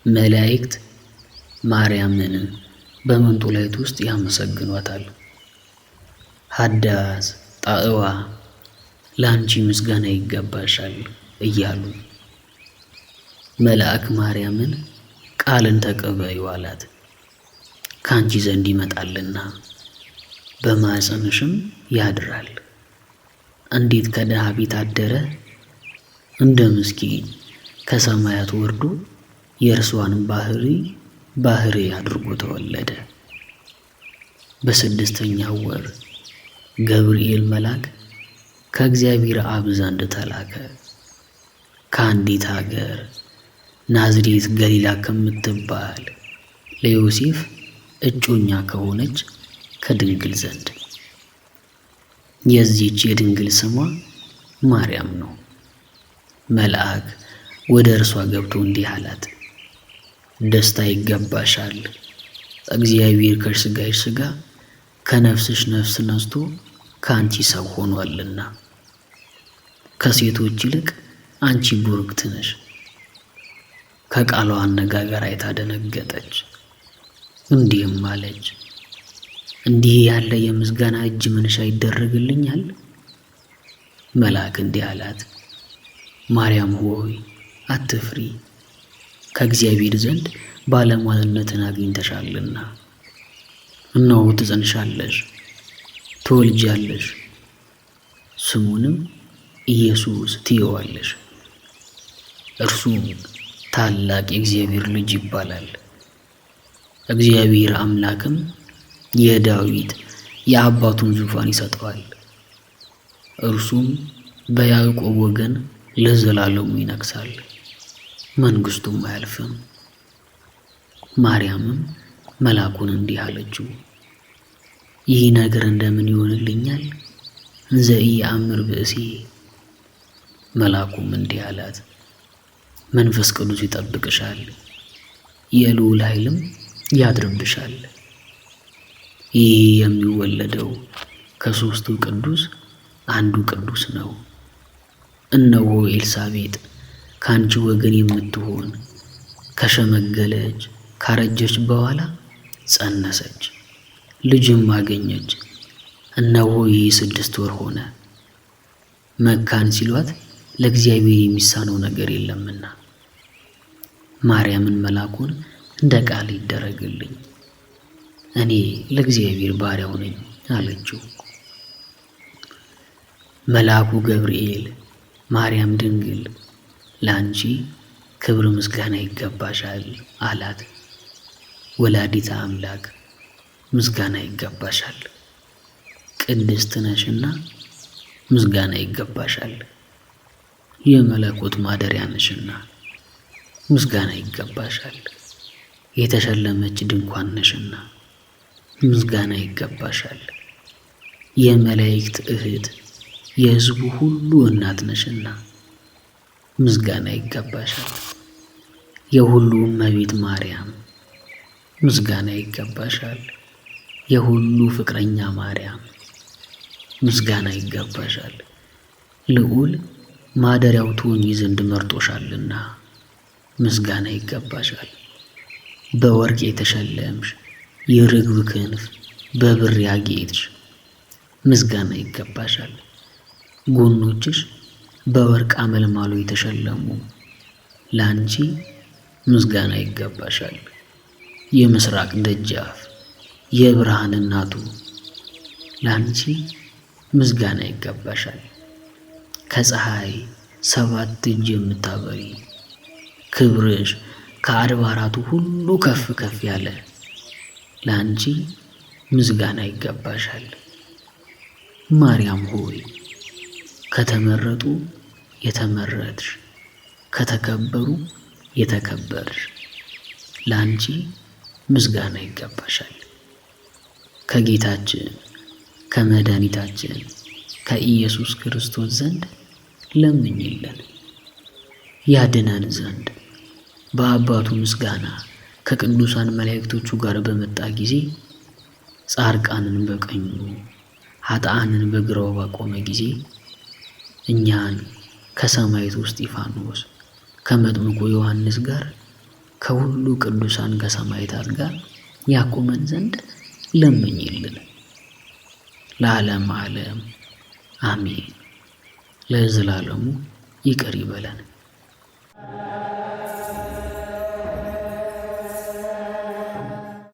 መላእክት ማርያምን በመንጦላዕት ውስጥ ያመሰግኗታል። ሀዳስ ጣዕዋ ለአንቺ ምስጋና ይገባሻል እያሉ መልአክ ማርያምን ቃልን ተቀበዩ አላት። ከአንቺ ዘንድ ይመጣልና በማኅፀንሽም ያድራል። እንዴት ከድሃ ቤት አደረ! እንደ ምስኪን ከሰማያት ወርዶ የእርሷን ባህሪ አድርጎ ተወለደ። በስድስተኛው ወር ገብርኤል መልአክ ከእግዚአብሔር አብ ዘንድ ተላከ። ከአንዲት ሀገር ናዝሬት ገሊላ ከምትባል ለዮሴፍ እጮኛ ከሆነች ከድንግል ዘንድ። የዚህች የድንግል ስሟ ማርያም ነው። መልአክ ወደ እርሷ ገብቶ እንዲህ አላት፣ ደስታ ይገባሻል፣ እግዚአብሔር ከሥጋሽ ሥጋ ከነፍስሽ ነፍስ ነስቶ ከአንቺ ሰው ሆኗልና። ከሴቶች ይልቅ አንቺ ቡርክት ነሽ። ከቃሏ አነጋገር አይታ ደነገጠች፣ እንዲህም አለች፣ እንዲህ ያለ የምስጋና እጅ መንሻ ይደረግልኛል? መልአክ እንዲህ አላት፣ ማርያም ሆይ አትፍሪ፣ ከእግዚአብሔር ዘንድ ባለሟልነትን አግኝተሻልና። እነሆ ትጸንሻለሽ፣ ትወልጃለሽ፣ ስሙንም ኢየሱስ ትዪዋለሽ። እርሱም ታላቅ የእግዚአብሔር ልጅ ይባላል። እግዚአብሔር አምላክም የዳዊት የአባቱን ዙፋን ይሰጠዋል። እርሱም በያዕቆብ ወገን ለዘላለሙ ይነግሣል፣ መንግሥቱም አያልፍም። ማርያምም መልአኩን እንዲህ አለችው፣ ይህ ነገር እንደምን ይሆንልኛል? እንዘ ኢየአምር ብእሴ። መልአኩም እንዲህ አላት፣ መንፈስ ቅዱስ ይጠብቅሻል፣ የልዑል ኃይልም ያድርብሻል። ይህ የሚወለደው ከሦስቱ ቅዱስ አንዱ ቅዱስ ነው። እነሆ ኤልሳቤጥ ከአንቺ ወገን የምትሆን ከሸመገለች ካረጀች በኋላ ጸነሰች፣ ልጅም አገኘች። እነሆ ይህ 6 ወር ሆነ። መካን ሲሏት ለእግዚአብሔር የሚሳነው ነገር የለምና። ማርያምን መልአኩን እንደ ቃል ይደረግልኝ፣ እኔ ለእግዚአብሔር ባሪያው ነኝ አለችው። መልአኩ ገብርኤል ማርያም ድንግል ለአንቺ ክብር ምስጋና ይገባሻል አላት። ወላዲተ አምላክ ምስጋና ይገባሻል፣ ቅድስት ነሽና ምስጋና ይገባሻል። የመለኮት ማደሪያ ነሽና ምስጋና ይገባሻል። የተሸለመች ድንኳን ነሽና ምስጋና ይገባሻል። የመላእክት እህት የሕዝቡ ሁሉ እናት ነሽና ምስጋና ይገባሻል። የሁሉ እመቤት ማርያም ምስጋና ይገባሻል። የሁሉ ፍቅረኛ ማርያም ምስጋና ይገባሻል። ልዑል ማደሪያው ትሆኚ ዘንድ መርጦሻልና ምስጋና ይገባሻል። በወርቅ የተሸለምሽ የርግብ ክንፍ በብር ያጌጥሽ ምስጋና ይገባሻል። ጎኖችሽ በወርቅ አመልማሎ የተሸለሙ ለአንቺ ምስጋና ይገባሻል። የምስራቅ ደጃፍ የብርሃን እናቱ ለአንቺ ምስጋና ይገባሻል። ከፀሐይ 7 እጅ የምታበሪ ክብርሽ ከአድባራቱ ሁሉ ከፍ ከፍ ያለ ለአንቺ ምስጋና ይገባሻል። ማርያም ሆይ ከተመረጡ የተመረጥሽ ከተከበሩ የተከበርሽ ለአንቺ ምስጋና ይገባሻል። ከጌታችን ከመድኃኒታችን ከኢየሱስ ክርስቶስ ዘንድ ለምኝልን ያድነን ዘንድ በአባቱ ምስጋና ከቅዱሳን መላእክቶቹ ጋር በመጣ ጊዜ ጻድቃንን በቀኙ ኃጥአንን በግራው ባቆመ ጊዜ እኛን ከሰማዕቱ እስጢፋኖስ ከመጥምቁ ዮሐንስ ጋር ከሁሉ ቅዱሳን ከሰማዕታት ጋር ያቆመን ዘንድ ለምኝልን። ለዓለም ዓለም አሜን። ለዘላለሙ ይቅር ይበለን።